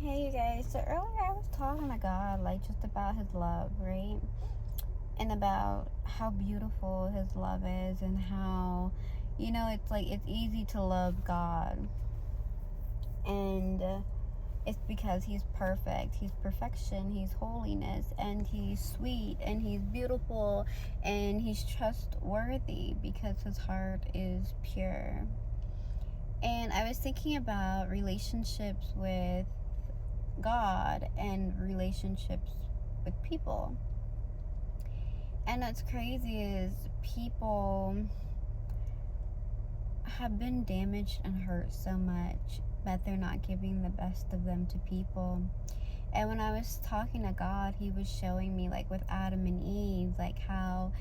Hey you guys, so earlier I was talking to God, like just about his love, right? And about how beautiful his love is and how, it's like it's easy to love God. And it's because he's perfect. He's perfection, he's holiness, and he's sweet, and he's beautiful, and he's trustworthy because his heart is pure. And I was thinking about relationships with God and relationships with people. And what's crazy is people have been damaged and hurt so much that they're not giving the best of them to people. And when I was talking to God, he was showing me, like with Adam and Eve, like how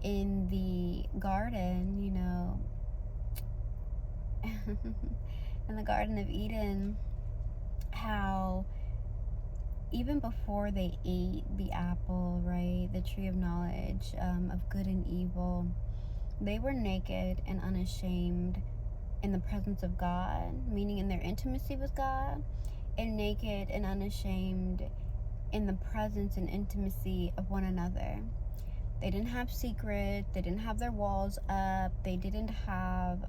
in the garden, in the Garden of Eden, how even before they ate the apple, right, the tree of knowledge of good and evil, they were naked and unashamed in the presence of God, meaning in their intimacy with God, and naked and unashamed in the presence and intimacy of one another. They didn't have secrets, they didn't have their walls up, they didn't have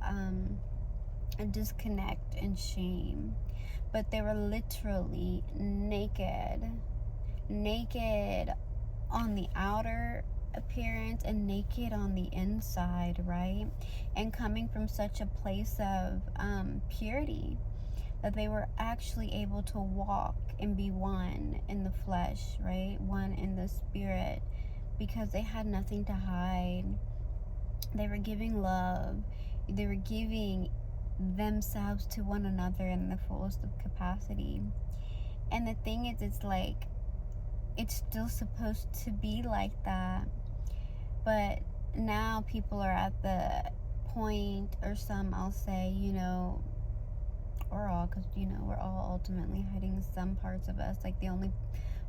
a disconnect and shame, but they were literally naked on the outer appearance and naked on the inside, right? And coming from such a place of purity that they were actually able to walk and be one in the flesh, right? One in the spirit, because they had nothing to hide. They were giving love, they were giving themselves to one another in the fullest of capacity. And the thing is, it's like, it's still supposed to be like that, but now people are at the point, or some, I'll say, or all, because we're all ultimately hiding some parts of us. Like, the only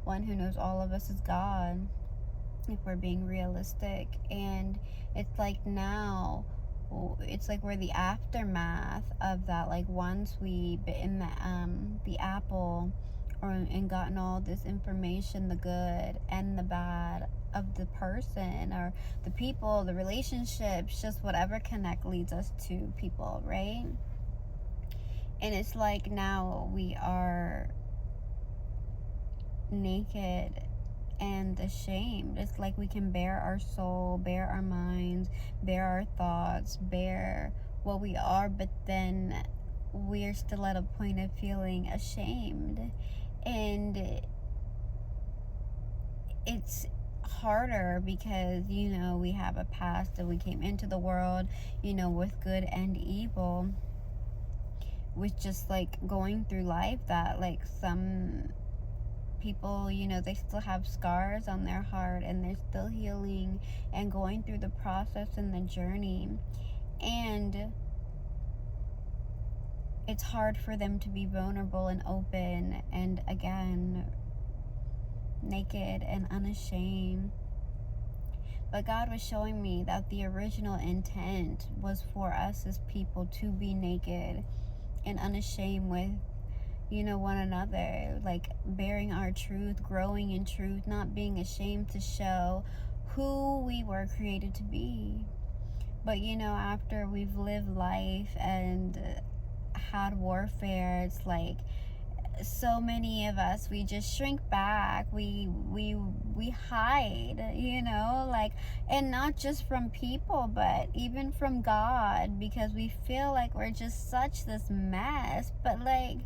one who knows all of us is God, if we're being realistic. And it's like now, it's like we're the aftermath of that. Like, once we bitten the apple, and gotten all this information, the good and the bad of the person or the people, the relationships, just whatever connect leads us to people, right? And it's like now we are naked and ashamed. It's like we can bare our soul, bare our minds, bare our thoughts, bare what we are, but then we're still at a point of feeling ashamed. And it's harder because, we have a past, and we came into the world, with good and evil, with just like going through life, that like some people, they still have scars on their heart, and they're still healing and going through the process and the journey. And it's hard for them to be vulnerable and open and, again, naked and unashamed. But God was showing me that the original intent was for us as people to be naked and unashamed with, one another, like bearing our truth, growing in truth, not being ashamed to show who we were created to be. But after we've lived life and had warfare, it's like so many of us, we just shrink back, we hide, like, and not just from people, but even from God, because we feel like we're just such this mess. But like,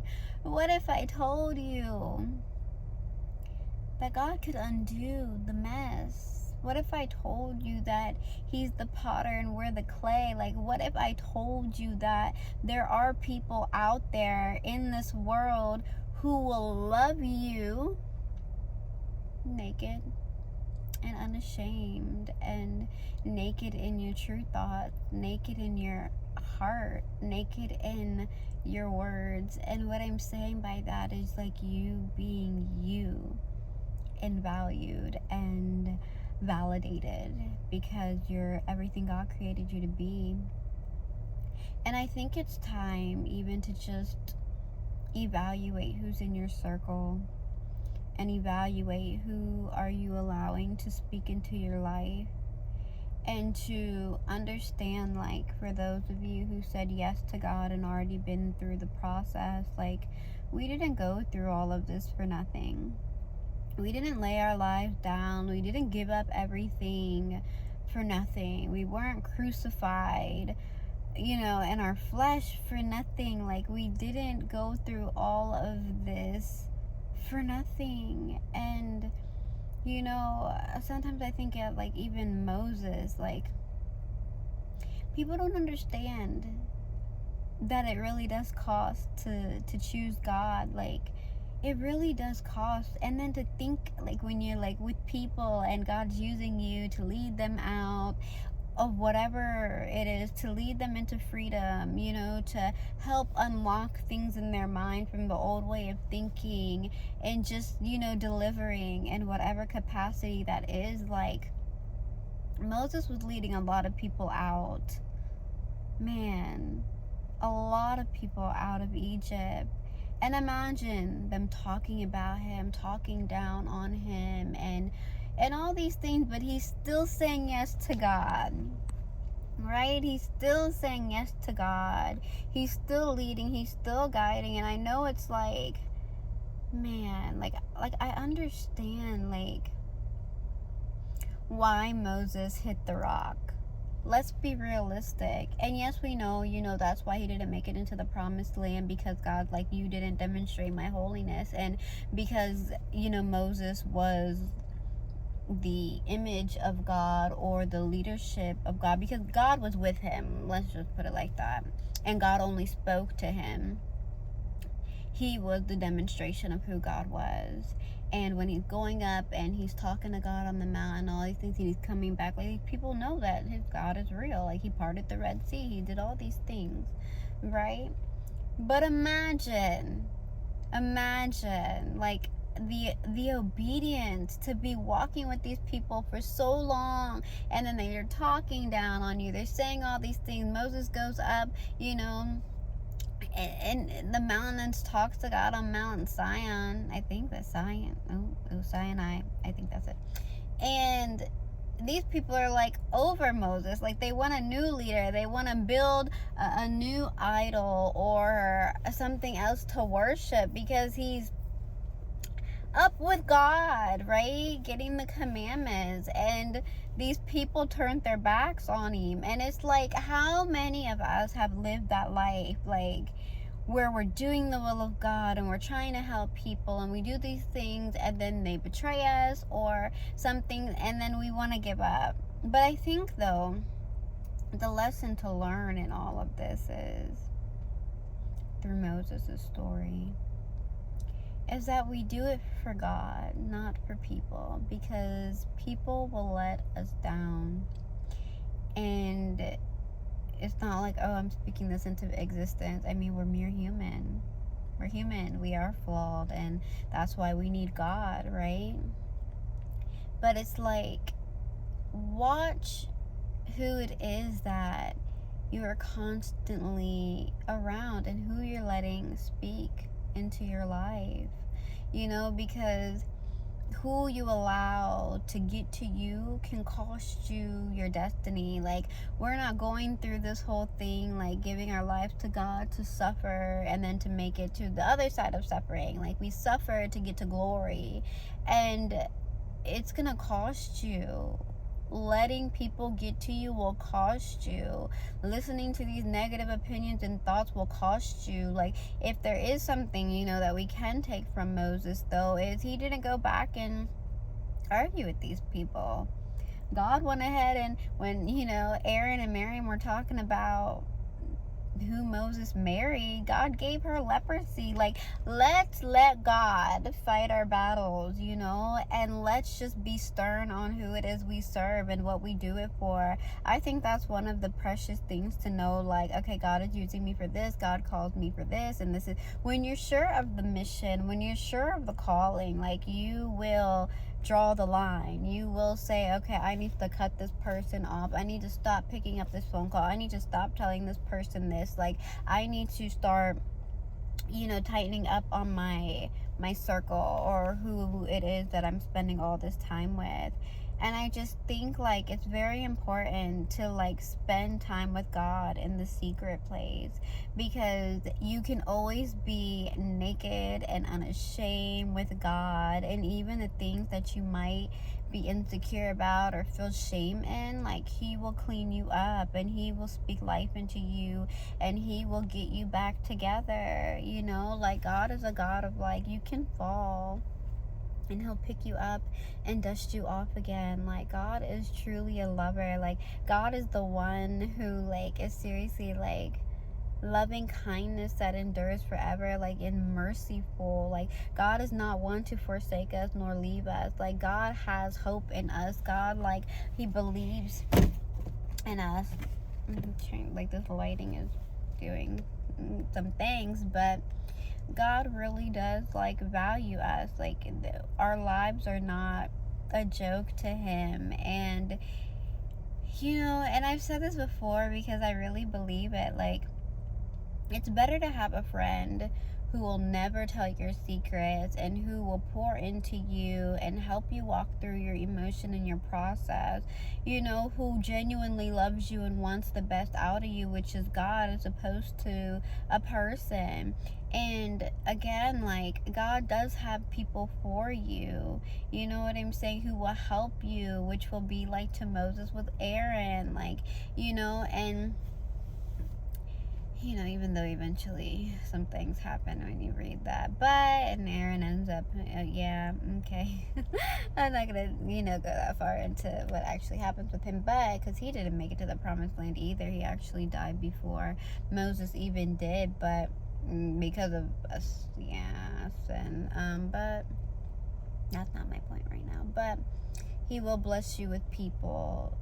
what if I told you that God could undo the mess? What if I told you that he's the potter and we're the clay? Like, what if I told you that there are people out there in this world who will love you naked and unashamed, and naked in your true thoughts, naked in your heart, naked in your words? And what I'm saying by that is, like, you being you and valued and validated because you're everything God created you to be. And I think it's time even to just evaluate who's in your circle and evaluate who are you allowing to speak into your life, and to understand, like, for those of you who said yes to God and already been through the process, like, we didn't go through all of this for nothing. We didn't lay our lives down. We didn't give up everything for nothing. We weren't crucified, in our flesh for nothing. Like, we didn't go through all of this for nothing. And sometimes I think of, like, even Moses, like, people don't understand that it really does cost to choose God. Like, it really does cost. And then to think, like, when you're, like, with people and God's using you to lead them out of whatever it is, to lead them into freedom, to help unlock things in their mind from the old way of thinking, and just, delivering in whatever capacity that is. Like, Moses was leading a lot of people out. Man, a lot of people out of Egypt. And imagine them talking about him, talking down on him, and all these things, but he's still saying yes to God, right? He's still saying yes to God. He's still leading, he's still guiding. And I know it's like, man, like I understand, like, why Moses hit the rock. Let's be realistic. And yes, we know, that's why he didn't make it into the promised land, because God's like, you didn't demonstrate my holiness. And because, Moses was the image of God, or the leadership of God, because God was with him. Let's just put it like that. And God only spoke to him. He was the demonstration of who God was. And when he's going up and he's talking to God on the mountain, all these things, and he's coming back, like, people know that his God is real. Like, he parted the Red Sea, he did all these things, right? But imagine, like, the obedience to be walking with these people for so long, and then they're talking down on you, they're saying all these things. Moses goes up, and the mountains, talks to God on Mount Zion. I think that's Zion. Sinai. I think that's it. And these people are, like, over Moses. Like, they want a new leader. They want to build a new idol or something else to worship, because he's up with God, right? Getting the commandments. And these people turned their backs on him. And it's like, how many of us have lived that life, like, where we're doing the will of God and we're trying to help people, and we do these things, and then they betray us or something, and then we want to give up. But I think, though, the lesson to learn in all of this is, through Moses' story, is that we do it for God, not for people, because people will let us down. And it's not like, oh, I'm speaking this into existence. I mean, we're mere human. We're human. We are flawed, and that's why we need God, right? But it's like, watch who it is that you are constantly around, and who you're letting speak into your life, because who you allow to get to you can cost you your destiny. Like, we're not going through this whole thing, like, giving our lives to God to suffer and then to make it to the other side of suffering. Like, we suffer to get to glory, and it's gonna cost you. Letting people get to you will cost you. Listening to these negative opinions and thoughts will cost you. Like, if there is something, that we can take from Moses, though, is he didn't go back and argue with these people. God went ahead, and when, Aaron and Miriam were talking about who Moses married, God gave her leprosy. Like, let's let God fight our battles, and let's just be stern on who it is we serve and what we do it for. I think that's one of the precious things to know. Like, okay, God is using me for this, God calls me for this, and this is, when you're sure of the mission, when you're sure of the calling, like, you will draw the line. You will say, okay, I need to cut this person off. I need to stop picking up this phone call. I need to stop telling this person this. Like, I need to start tightening up on my circle, or who it is that I'm spending all this time with. And I just think like it's very important to like spend time with God in the secret place, because you can always be naked and unashamed with God, and even the things that you might be insecure about or feel shame in, like He will clean you up and He will speak life into you and He will get you back together. Like God is a God of like, you can fall and He'll pick you up and dust you off again. Like God is truly a lover. Like God is the one who like is seriously like loving kindness that endures forever, like in merciful. Like God is not one to forsake us nor leave us. Like God has hope in us. God, like He believes in us. Like this lighting is doing some things, but God really does like value us. Like our lives are not a joke to Him. And and I've said this before because I really believe it. Like, it's better to have a friend who will never tell your secrets and who will pour into you and help you walk through your emotion and your process, who genuinely loves you and wants the best out of you, which is God, as opposed to a person. And again, like God does have people for you, you know what I'm saying, who will help you, which will be like to Moses with Aaron, like, and even though eventually some things happen when you read that. And Aaron ends up, yeah, okay. I'm not going to, go that far into what actually happens with him. But, because he didn't make it to the promised land either. He actually died before Moses even did. But, because of us, sin. But, that's not my point right now. But, He will bless you with people,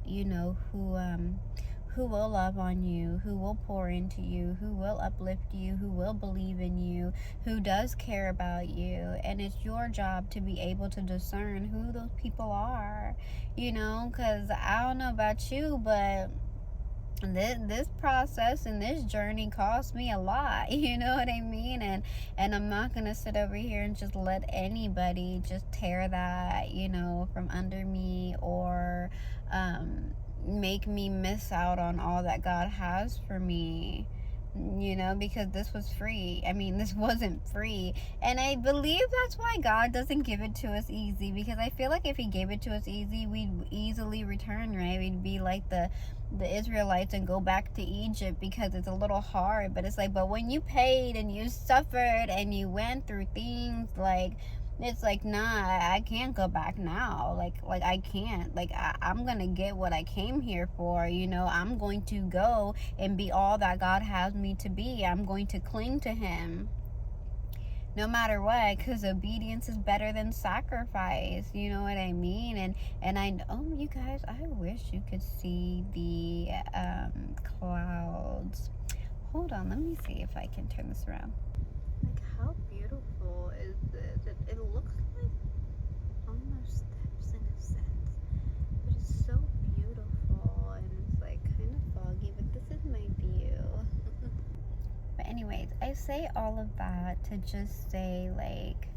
who will love on you, who will pour into you, who will uplift you, who will believe in you, who does care about you. And it's your job to be able to discern who those people are, because I don't know about you, but this process and this journey cost me a lot, you know what I mean? And I'm not gonna sit over here and just let anybody just tear that, from under me, or make me miss out on all that God has for me, because this was free. I mean, this wasn't free. And I believe that's why God doesn't give it to us easy, because I feel like if He gave it to us easy, we'd easily return, right? We'd be like the Israelites and go back to Egypt, because it's a little hard. But it's like, but when you paid and you suffered and you went through things, like, it's like, nah, I can't go back now. Like I can't. Like I'm gonna get what I came here for. I'm going to go and be all that God has me to be. I'm going to cling to Him no matter what, because obedience is better than sacrifice. You know what I mean? And you guys, I wish you could see the clouds. Hold on, let me see if I can turn this around. Like, how beautiful is this? It looks like almost steps in a sense, but it's so beautiful, and it's like kind of foggy, but this is my view. But anyways, I say all of that to just say, like,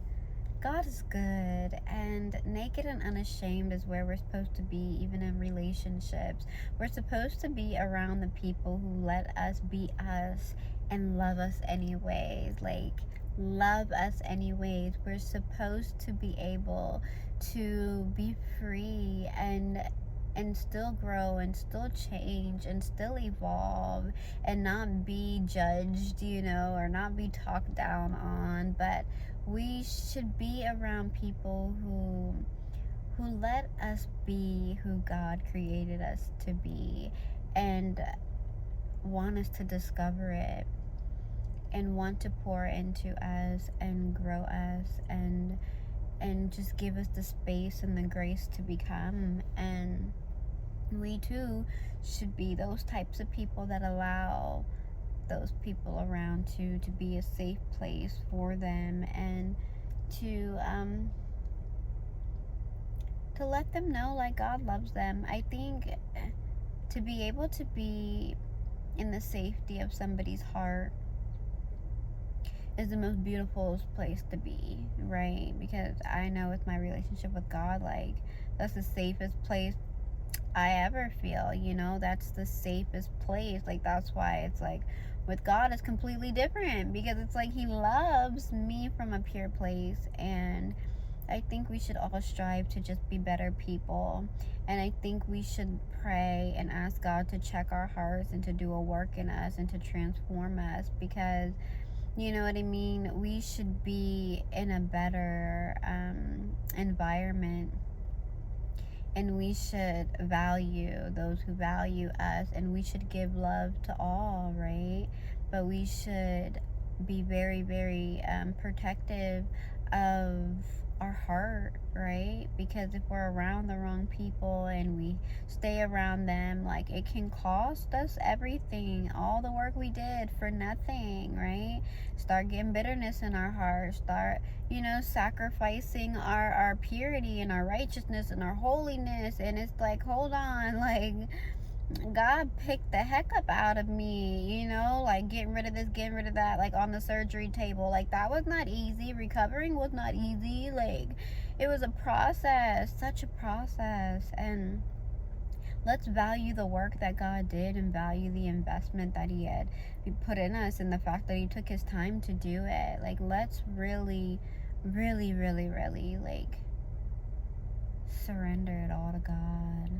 God is good, and naked and unashamed is where we're supposed to be, even in relationships. We're supposed to be around the people who let us be us and love us anyways. Like, love us anyways. We're supposed to be able to be free and still grow and still change and still evolve and not be judged, or not be talked down on. But we should be around people who let us be who God created us to be, and want us to discover it, and want to pour into us and grow us, and just give us the space and the grace to become. And we too should be those types of people that allow those people around to be a safe place for them, and to let them know, like, God loves them. I think to be able to be in the safety of somebody's heart is the most beautiful place to be, right? Because I know with my relationship with God, like, that's the safest place I ever feel, that's the safest place. Like, that's why it's like with God it's completely different, because it's like he loves me from a pure place. And I think we should all strive to just be better people. And I think we should pray and ask God to check our hearts and to do a work in us and to transform us, because you know what I mean? We should be in a better environment, and we should value those who value us, and we should give love to all, right? But we should be very, very protective of our heart, right? Because if we're around the wrong people and we stay around them, like, it can cost us everything, all the work we did for nothing, right? Start getting bitterness in our heart, start sacrificing our purity and our righteousness and our holiness. And it's like, hold on, like, God picked the heck up out of me, like, getting rid of this, getting rid of that, like, on the surgery table. Like, that was not easy. Recovering was not easy. Like, it was a process, such a process. And let's value the work that God did and value the investment that he put in us, and the fact that he took his time to do it. Like, let's really, really, really, really, like, surrender it all to God.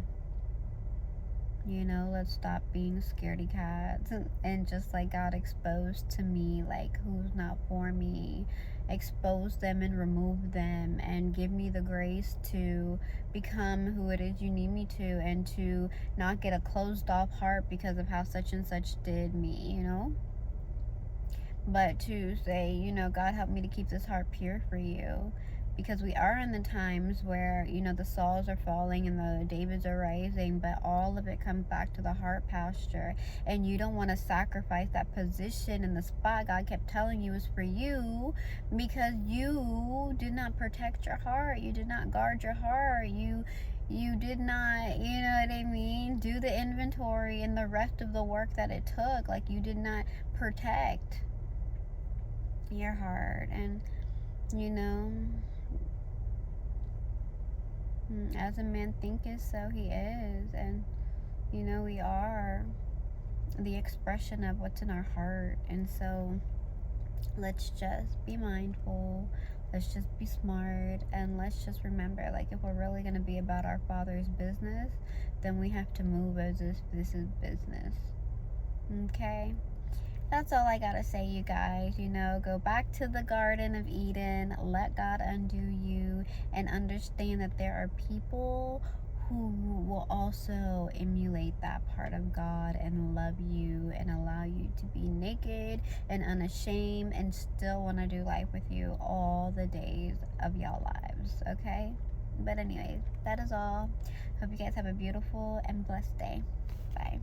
Let's stop being scaredy cats, and just like God exposed to me, like, who's not for me. Expose them and remove them, and give me the grace to become who it is you need me to, and to not get a closed off heart because of how such and such did me, but to say, God, help me to keep this heart pure for you. Because we are in the times where, the Sauls are falling and the Davids are rising, but all of it comes back to the heart posture. And you don't want to sacrifice that position in the spot God kept telling you is for you, because you did not protect your heart. You did not guard your heart. You did not, what I mean, do the inventory and the rest of the work that it took. Like, you did not protect your heart. And as a man thinketh, so he is. And we are the expression of what's in our heart. And so let's just be mindful, let's just be smart, and let's just remember, like, if we're really going to be about our Father's business, then we have to move as if this is business. Okay? That's all I gotta say, you guys. Go back to the Garden of Eden, let God undo you, and understand that there are people who will also emulate that part of God and love you and allow you to be naked and unashamed and still want to do life with you all the days of your lives, okay? But anyways, that is all. Hope you guys have a beautiful and blessed day. Bye.